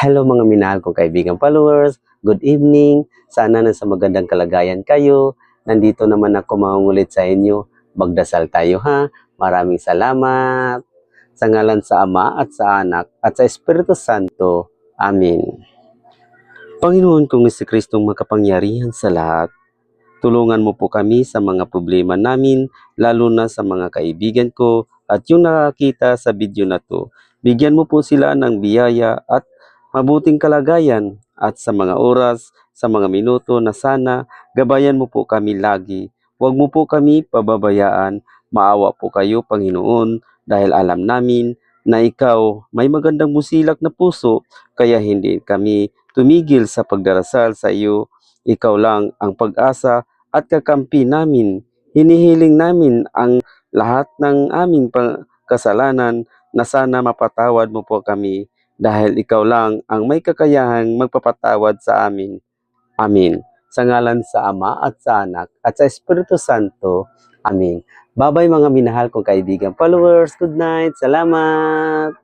Hello mga minahal kong kaibigan followers, good evening. Sana nasa magandang kalagayan kayo. Nandito naman ako mangungulit sa inyo. Magdasal tayo ha. Maraming salamat. Sa ngalan sa Ama at sa Anak at sa Espiritu Santo. Amen. Panginoon kong Kristong makapangyarihan sa lahat, tulungan mo po kami sa mga problema namin, lalo na sa mga kaibigan ko at yung nakakita sa video na to. Bigyan mo po sila ng biyaya at mabuting kalagayan at sa mga oras, sa mga minuto na sana gabayan mo po kami lagi. Huwag mo po kami pababayaan. Maawa po kayo, Panginoon, dahil alam namin na ikaw may magandang musilak na puso, kaya hindi kami tumigil sa pagdarasal sa iyo. Ikaw lang ang pag-asa at kakampi namin. Hinihiling namin ang lahat ng aming kasalanan na sana mapatawad mo po kami dahil ikaw lang ang may kakayahang magpapatawad sa amin. Amin. Sa ngalan sa Ama at sa Anak at sa Espiritu Santo. Amin. Bye-bye mga minahal kong kaibigan followers. Good night. Salamat.